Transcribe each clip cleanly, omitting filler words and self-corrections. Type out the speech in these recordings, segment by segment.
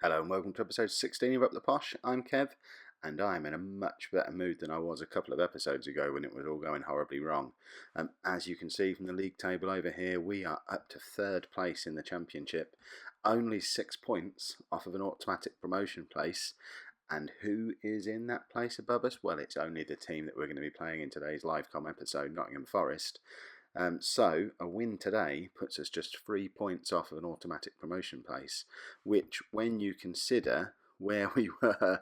Hello and welcome to episode 16 of Up the Posh. I'm Kev, and I'm in a much better mood than I was a couple of episodes ago when it was all going horribly wrong. As you can see from the league table over here, we are up to third place in the championship, only 6 points off of an automatic promotion place. And who is in that place above us? Well, it's only the team that we're going to be playing in today's livecom episode, Nottingham Forest. So a win today puts us just 3 points off of an automatic promotion place, which when you consider where we were,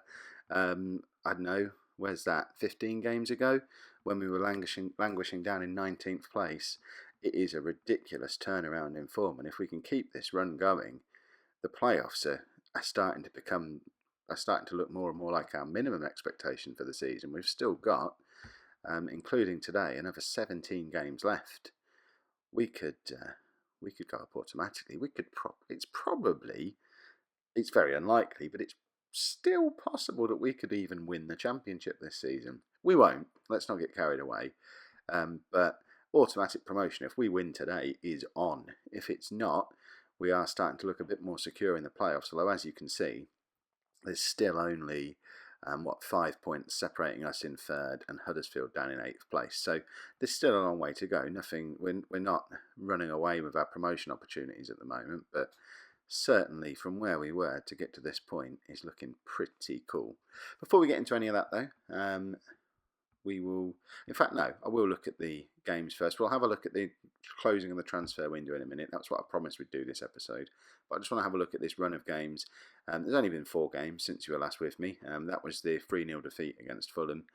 I don't know, where's that, 15 games ago, when we were languishing down in 19th place, it is a ridiculous turnaround in form. And if we can keep this run going, the playoffs are starting to look more and more like our minimum expectation for the season. We've still got, including today, another 17 games left. We could go up automatically. It's very unlikely, but it's still possible that we could even win the championship this season. We won't. Let's not get carried away. But automatic promotion, if we win today, is on. If it's not, we are starting to look a bit more secure in the playoffs. Although, as you can see, there's still only 5 points separating us in third and Huddersfield down in 8th place. So there's still a long way to go. We're not running away with our promotion opportunities at the moment, but certainly from where we were to get to this point is looking pretty cool. Before we get into any of that though, I will look at the games first. We'll have a look at the closing of the transfer window in a minute. That's what I promised we'd do this episode. But I just want to have a look at this run of games. There's only been 4 games since you were last with me. That was the 3-0 defeat against Fulham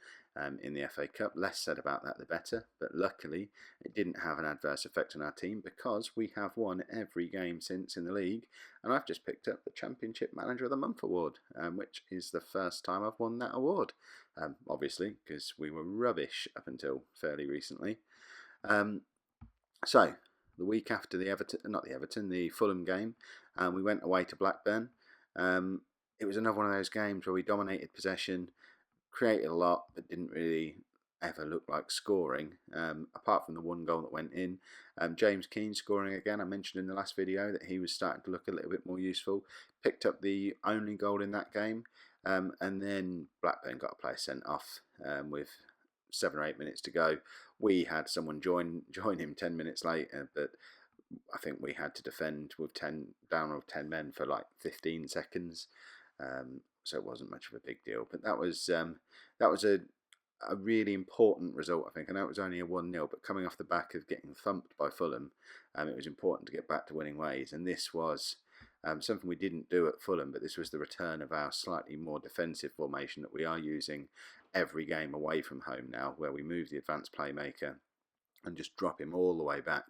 in the FA Cup. Less said about that, the better. But luckily, it didn't have an adverse effect on our team because we have won every game since in the league. And I've just picked up the Championship Manager of the Month award, which is the first time I've won that award. Obviously, because we were rubbish up until fairly recently. So, the week after the Fulham game, we went away to Blackburn. It was another one of those games where we dominated possession, created a lot, but didn't really ever look like scoring, apart from the one goal that went in. James Keane scoring again. I mentioned in the last video that he was starting to look a little bit more useful. Picked up the only goal in that game. And then Blackburn got a player sent off with 7 or 8 minutes to go. We had someone join him 10 minutes later, but I think we had to defend with 10 men for like 15 seconds. So it wasn't much of a big deal. But that was a really important result, I think. I know it was only a 1-0, but coming off the back of getting thumped by Fulham, it was important to get back to winning ways. And this was something we didn't do at Fulham, but this was the return of our slightly more defensive formation that we are using every game away from home now, where we move the advanced playmaker and just drop him all the way back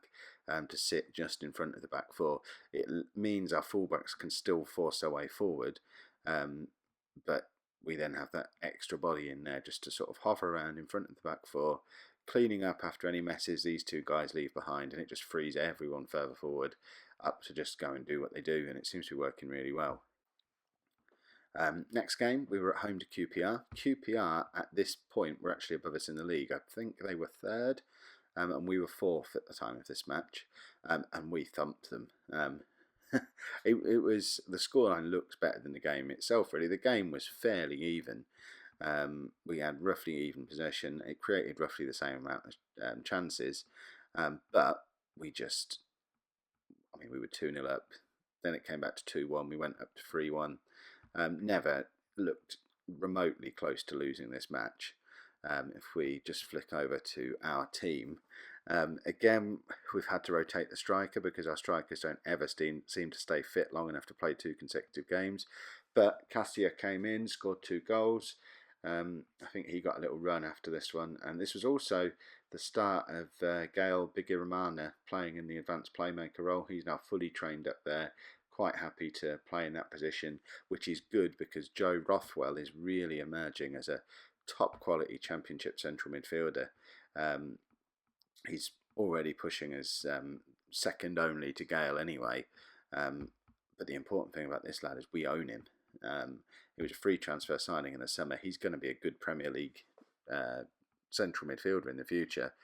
to sit just in front of the back 4. It means our fullbacks can still force their way forward, but we then have that extra body in there just to sort of hover around in front of the back 4, cleaning up after any messes these 2 guys leave behind, and it just frees everyone further forward up to just go and do what they do, and it seems to be working really well. Next game, we were at home to QPR. QPR, at this point, were actually above us in the league. I think they were 3rd, and we were 4th at the time of this match, and we thumped them. It was, the scoreline looks better than the game itself, really. The game was fairly even. We had roughly even possession. It created roughly the same amount of chances, but we were 2-0 up. Then it came back to 2-1. We went up to 3-1. Never looked remotely close to losing this match. If we just flick over to our team, again, we've had to rotate the striker because our strikers don't ever seem to stay fit long enough to play 2 consecutive games. But Cassia came in, scored 2 goals. I think he got a little run after this one, and this was also the start of Gail Bigirimana playing in the advanced playmaker role. He's now fully trained up there, quite happy to play in that position, which is good because Joe Rothwell is really emerging as a top quality championship central midfielder. He's already pushing as second only to Gale anyway, but the important thing about this lad is we own him. He was a free transfer signing in the summer. He's going to be a good Premier League central midfielder in the future,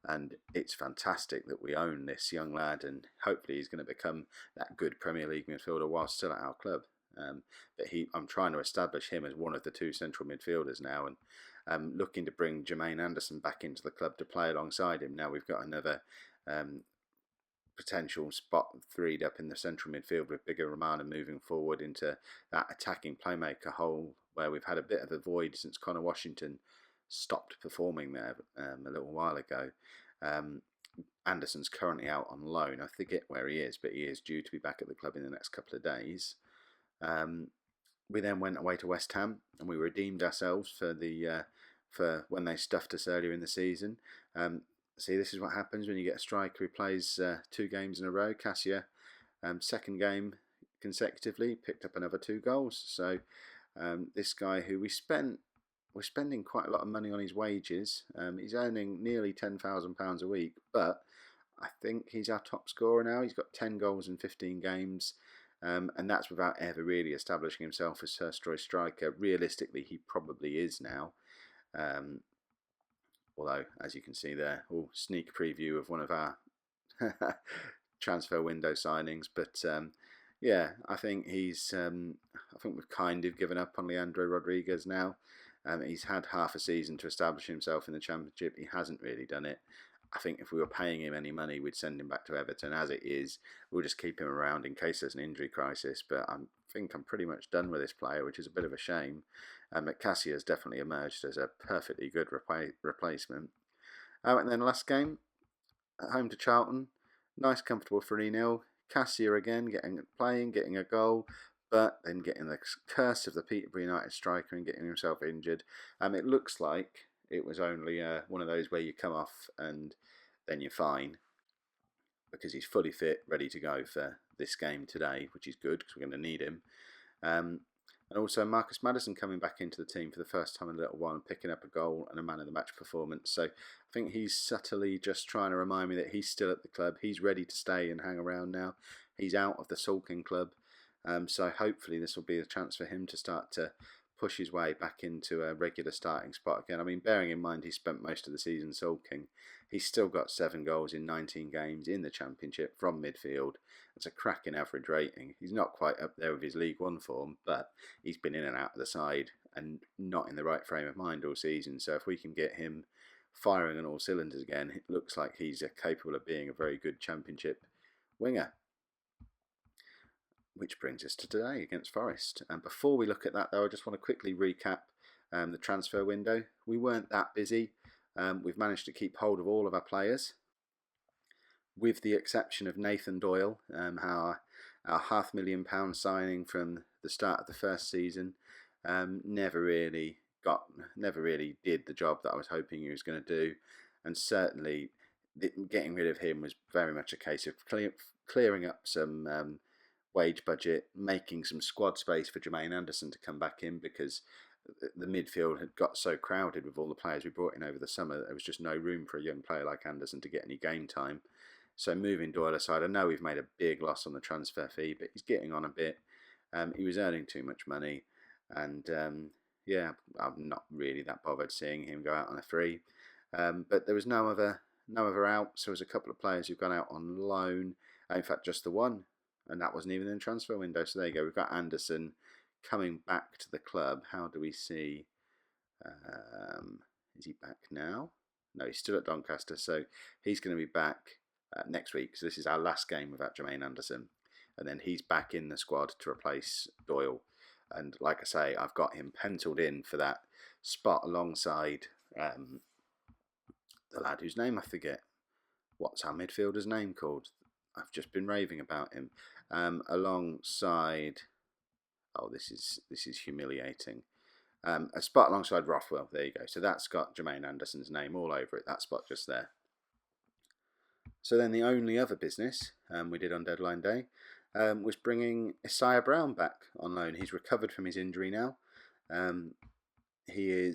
and it's fantastic that we own this young lad, and hopefully he's going to become that good Premier League midfielder while still at our club. But I'm trying to establish him as one of the two central midfielders now, and looking to bring Jermaine Anderson back into the club to play alongside him. Now we've got another potential spot freed up in the central midfield with Bigger Romana moving forward into that attacking playmaker hole where we've had a bit of a void since Connor Washington stopped performing there a little while ago. Anderson's currently out on loan. I forget where he is, but he is due to be back at the club in the next couple of days. We then went away to West Ham and we redeemed ourselves for when they stuffed us earlier in the season. See, this is what happens when you get a striker who plays 2 games in a row. Cassia, second game consecutively, picked up another 2 goals. So this guy who we're spending quite a lot of money on his wages. He's earning nearly £10,000 a week, but I think he's our top scorer now. He's got 10 goals in 15 games, and that's without ever really establishing himself as first-choice striker. Realistically, he probably is now. Although, as you can see there, sneak preview of one of our transfer window signings. But yeah, I think I think we've kind of given up on Leandro Rodriguez now. He's had half a season to establish himself in the Championship. He hasn't really done it. I think if we were paying him any money, we'd send him back to Everton. As it is, we'll just keep him around in case there's an injury crisis. But I think I'm pretty much done with this player, which is a bit of a shame. Cassia has definitely emerged as a perfectly good replacement. And then last game, at home to Charlton, nice comfortable 3-0. Cassia again getting a goal, but then getting the curse of the Peterborough United striker and getting himself injured. It looks like it was only one of those where you come off and then you're fine, because he's fully fit, ready to go for this game today, which is good because we're going to need him. And also Marcus Maddison coming back into the team for the first time in a little while and picking up a goal and a man of the match performance. So I think he's subtly just trying to remind me that he's still at the club. He's ready to stay and hang around now. He's out of the sulking club. So hopefully this will be a chance for him to start to push his way back into a regular starting spot again. I mean, bearing in mind he spent most of the season sulking, he's still got 7 goals in 19 games in the Championship from midfield. It's a cracking average rating. He's not quite up there with his League One form, but he's been in and out of the side and not in the right frame of mind all season. So if we can get him firing on all cylinders again, it looks like he's capable of being a very good Championship winger. Which brings us to today against Forest. And before we look at that, though, I just want to quickly recap the transfer window. We weren't that busy. We've managed to keep hold of all of our players, with the exception of Nathan Doyle, our £500,000 signing from the start of the first season. Never really did the job that I was hoping he was going to do, and certainly getting rid of him was very much a case of clearing up some wage budget, making some squad space for Jermaine Anderson to come back in, because the midfield had got so crowded with all the players we brought in over the summer that there was just no room for a young player like Anderson to get any game time. So moving Doyle aside, I know we've made a big loss on the transfer fee, but he's getting on a bit. He was earning too much money, and yeah, I'm not really that bothered seeing him go out on a free. But there was no other out, so there's a couple of players who've gone out on loan. In fact, just the one, and that wasn't even in the transfer window. So there you go. We've got Anderson coming back to the club. How do we see? Is he back now? No, he's still at Doncaster, so he's going to be back next week. So this is our last game without Jermaine Anderson, and then he's back in the squad to replace Doyle. And like I say, I've got him penciled in for that spot alongside the lad whose name I forget. What's our midfielder's name called? I've just been raving about him. Alongside, this is humiliating. A spot alongside Rothwell. There you go. So that's got Jermaine Anderson's name all over it. That spot just there. So then the only other business we did on deadline day was bringing Isaiah Brown back on loan. He's recovered from his injury now. He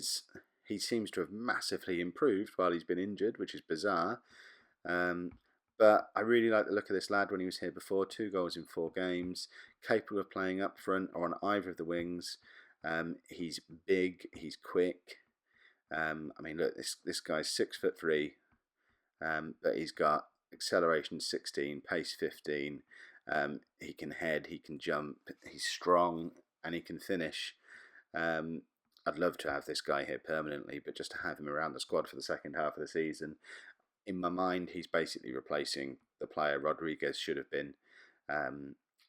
seems to have massively improved while he's been injured, which is bizarre. But I really like the look of this lad when he was here before. 2 goals in 4 games, capable of playing up front or on either of the wings. He's big, he's quick. I mean, look, this guy's 6'3", but he's got acceleration 16, pace 15, He can head, he can jump, he's strong, and he can finish. I'd love to have this guy here permanently, but just to have him around the squad for the second half of the season, in my mind, he's basically replacing the player Rodriguez should have been.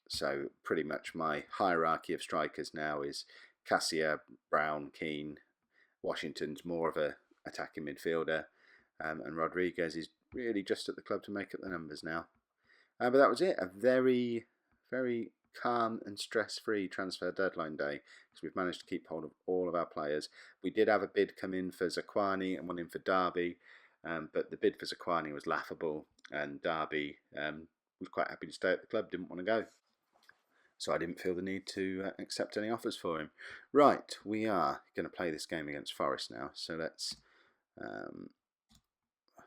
So pretty much my hierarchy of strikers now is Cassia, Brown, Keane. Washington's more of a attacking midfielder, and Rodriguez is really just at the club to make up the numbers now. But that was it. A very, very calm and stress-free transfer deadline day because we've managed to keep hold of all of our players. We did have a bid come in for Zakwani and one in for Derby, but the bid for Zakwani was laughable, and Derby was quite happy to stay at the club, didn't want to go. So I didn't feel the need to accept any offers for him. Right, we are going to play this game against Forest now. So let's... I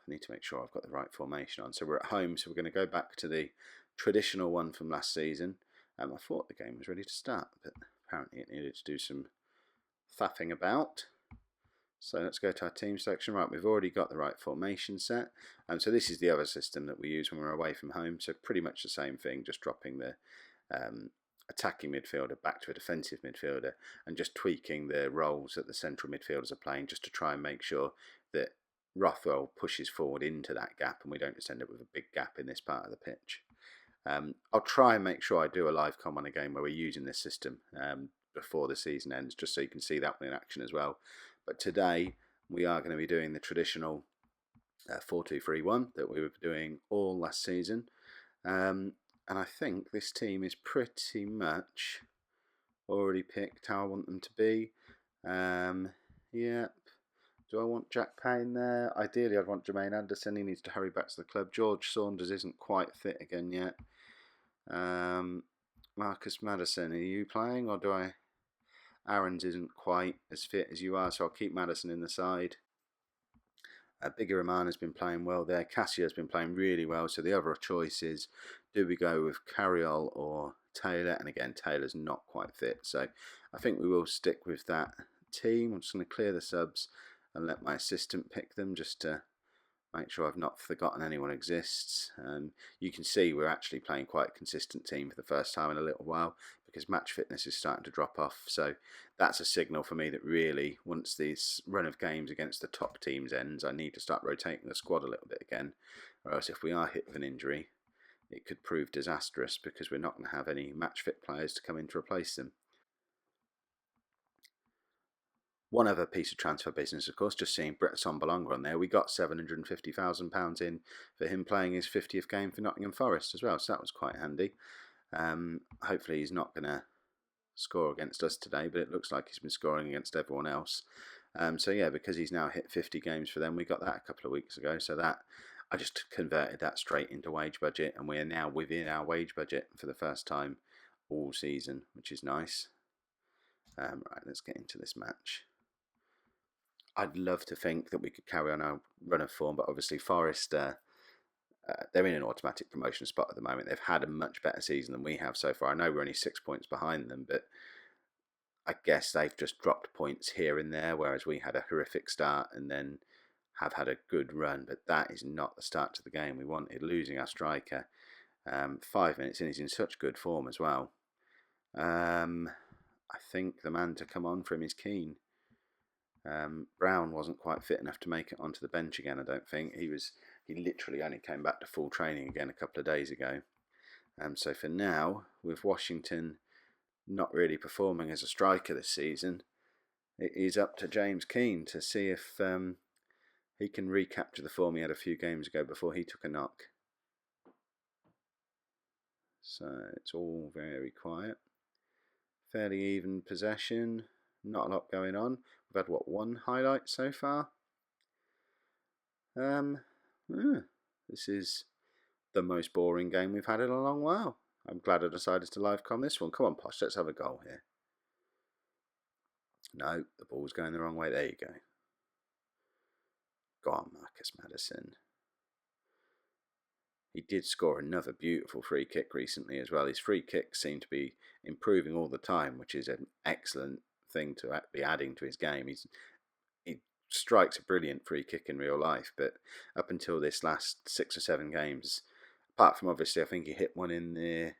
need to make sure I've got the right formation on. So we're at home, so we're going to go back to the traditional one from last season. I thought the game was ready to start, but apparently it needed to do some faffing about. So let's go to our team selection. Right, we've already got the right formation set. So this is the other system that we use when we're away from home. So pretty much the same thing, just dropping the attacking midfielder back to a defensive midfielder and just tweaking the roles that the central midfielders are playing just to try and make sure that Rothwell pushes forward into that gap and we don't just end up with a big gap in this part of the pitch. I'll try and make sure I do a live com on a game where we're using this system before the season ends, just so you can see that one in action as well. But today we are going to be doing the traditional 4-2-3-1 that we were doing all last season. And I think this team is pretty much already picked how I want them to be. Yep. Do I want Jack Payne there? Ideally, I'd want Jermaine Anderson. He needs to hurry back to the club. George Saunders isn't quite fit again yet. Marcus Maddison, are you playing or do I... Aaron's isn't quite as fit as you are, so I'll keep Maddison in the side. Bigger Rahman has been playing well there. Cassia has been playing really well, so the other choice is, do we go with Carriol or Taylor? And again, Taylor's not quite fit, so I think we will stick with that team. I'm just going to clear the subs and let my assistant pick them just to make sure I've not forgotten anyone exists. You can see we're actually playing quite a consistent team for the first time in a little while because match fitness is starting to drop off. So that's a signal for me that really once this run of games against the top teams ends, I need to start rotating the squad a little bit again. Or else if we are hit with an injury, it could prove disastrous because we're not going to have any match fit players to come in to replace them. One other piece of transfer business, of course, just seeing Brett Sombalonga on there. We got £750,000 in for him playing his 50th game for Nottingham Forest as well, so that was quite handy. Hopefully he's not going to score against us today, but it looks like he's been scoring against everyone else. So yeah, because he's now hit 50 games for them, we got that a couple of weeks ago, so that I just converted that straight into wage budget, and we are now within our wage budget for the first time all season, which is nice. Right, let's get into this match. I'd love to think that we could carry on our run of form, but obviously Forest, they're in an automatic promotion spot at the moment. They've had a much better season than we have so far. I know we're only 6 points behind them, but I guess they've just dropped points here and there, whereas we had a horrific start and then have had a good run. But that is not the start to the game we wanted, losing our striker. 5 minutes in, he's in such good form as well. I think the man to come on for him is Keane. Brown wasn't quite fit enough to make it onto the bench again, I don't think. He literally only came back to full training again a couple of days ago. So for now, with Washington not really performing as a striker this season, it is up to James Keane to see if he can recapture the form he had a few games ago before he took a knock. So it's all very quiet. Fairly even possession. Not a lot going on. We've had, what, one highlight so far? This is the most boring game we've had in a long while. I'm glad I decided to live com this one. Come on, Posh, let's have a goal here. No, the ball's going the wrong way. There you go. Go on, Marcus Maddison. He did score another beautiful free kick recently as well. His free kicks seem to be improving all the time, which is an excellent thing to be adding to his game. He strikes a brilliant free kick in real life, but up until this last 6 or 7 games, Apart from obviously, I think he hit one in the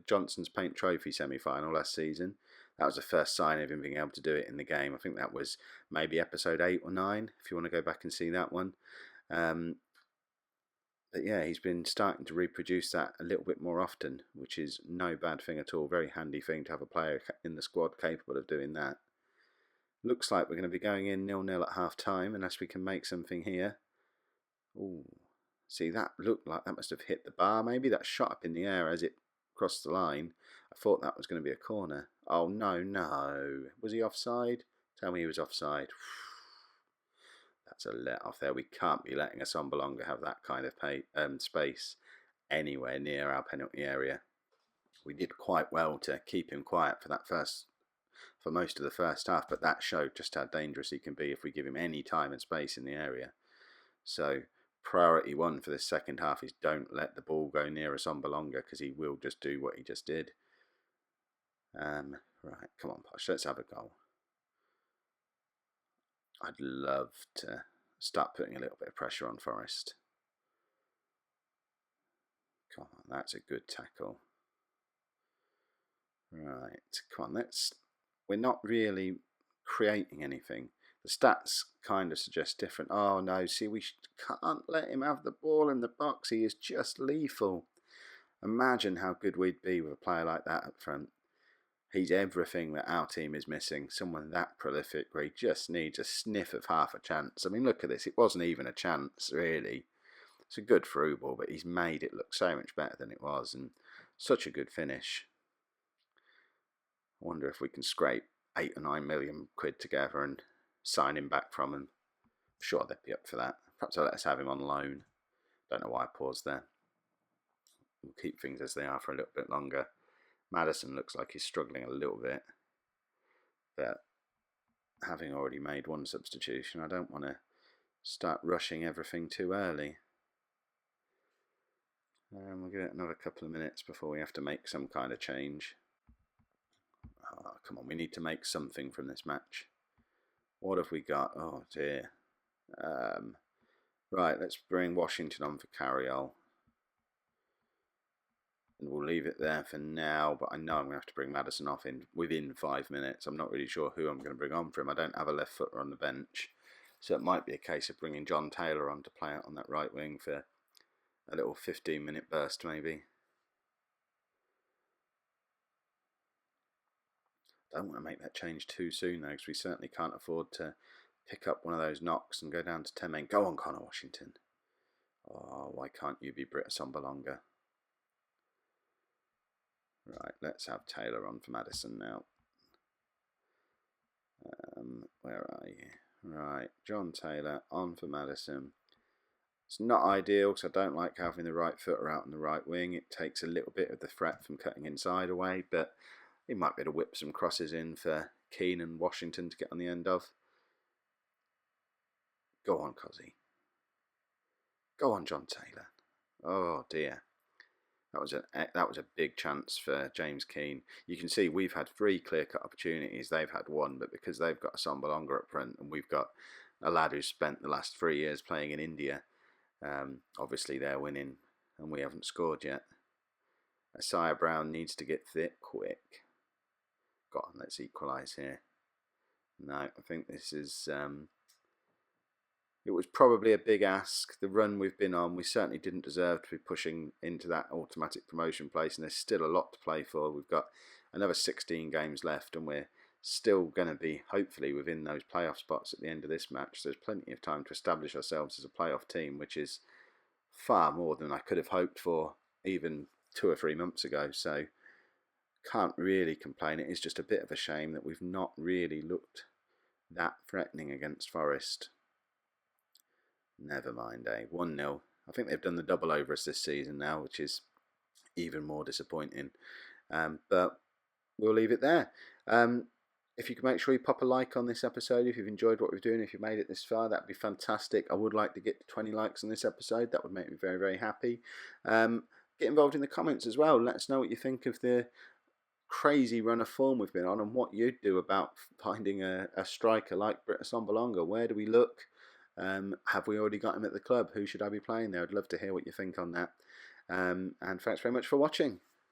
Johnson's Paint Trophy semi-final last season. That was the first sign of him being able to do it in the game. I think that was maybe episode 8 or 9, if you want to go back and see that one. But yeah, he's been starting to reproduce that a little bit more often, which is no bad thing at all. Very handy thing to have a player in the squad capable of doing that. Looks like we're going to be going in 0-0 at half time, unless we can make something here. Ooh, see, that looked like that must have hit the bar. Maybe that shot up in the air as it crossed the line. I thought that was going to be a corner. Oh, no. Was he offside? Tell me he was offside. That's a let off there. We can't be letting a Sombalonga have that kind of space anywhere near our penalty area. We did quite well to keep him quiet for most of the first half, but that showed just how dangerous he can be if we give him any time and space in the area. So priority 1 for this second half is don't let the ball go near a Sombalonga, because he will just do what he just did. Right, come on, Posh, let's have a goal. I'd love to start putting a little bit of pressure on Forest. Come on, that's a good tackle. Right, come on, we're not really creating anything. The stats kind of suggest different. Oh no, see, we can't let him have the ball in the box. He is just lethal. Imagine how good we'd be with a player like that up front. He's everything that our team is missing. Someone that prolific where he just needs a sniff of half a chance. I mean, look at this. It wasn't even a chance, really. It's a good through ball, but he's made it look so much better than it was, and such a good finish. I wonder if we can scrape 8 or 9 million quid together and sign him back from him. I'm sure they'd be up for that. Perhaps they'll let us have him on loan. Don't know why I paused there. We'll keep things as they are for a little bit longer. Maddison looks like he's struggling a little bit, but having already made one substitution, I don't want to start rushing everything too early. We'll give it another couple of minutes before we have to make some kind of change. Oh, come on, we need to make something from this match. What have we got? Oh dear. Right, let's bring Washington on for Carriol. And we'll leave it there for now, but I know I'm going to have to bring Maddison off within 5 minutes. I'm not really sure who I'm going to bring on for him. I don't have a left footer on the bench, so it might be a case of bringing John Taylor on to play out on that right wing for a little 15-minute burst maybe. Don't want to make that change too soon though, because we certainly can't afford to pick up one of those knocks and go down to 10 men. Go on, Connor Washington. Oh, why can't you be Britta Sombalonga? Right, let's have Taylor on for Maddison now. Where are you? Right, John Taylor on for Maddison. It's not ideal because I don't like having the right footer out on the right wing. It takes a little bit of the threat from cutting inside away, but he might be able to whip some crosses in for Keane and Washington to get on the end of. Go on, Cozzy. Go on, John Taylor. Oh dear. That was a big chance for James Keane. You can see we've had 3 clear-cut opportunities. They've had 1, but because they've got a Sombalonga up front and we've got a lad who's spent the last 3 years playing in India, obviously they're winning and we haven't scored yet. Isaiah Brown needs to get thick quick. Go on, let's equalise here. No, I think this is... It was probably a big ask. The run we've been on, we certainly didn't deserve to be pushing into that automatic promotion place, and there's still a lot to play for. We've got another 16 games left, and we're still going to be, hopefully, within those playoff spots at the end of this match. So there's plenty of time to establish ourselves as a playoff team, which is far more than I could have hoped for even 2 or 3 months ago. So can't really complain. It is just a bit of a shame that we've not really looked that threatening against Forest. Never mind, 1-0. I think they've done the double over us this season now, which is even more disappointing. But we'll leave it there. If you can make sure you pop a like on this episode, if you've enjoyed what we're doing, if you've made it this far, that'd be fantastic. I would like to get to 20 likes on this episode. That would make me very, very happy. Get involved in the comments as well. Let us know what you think of the crazy run of form we've been on and what you'd do about finding a striker like Britta Sombalonga. Where do we look? Have we already got him at the club? Who should I be playing there? I'd love to hear what you think on that. And thanks very much for watching.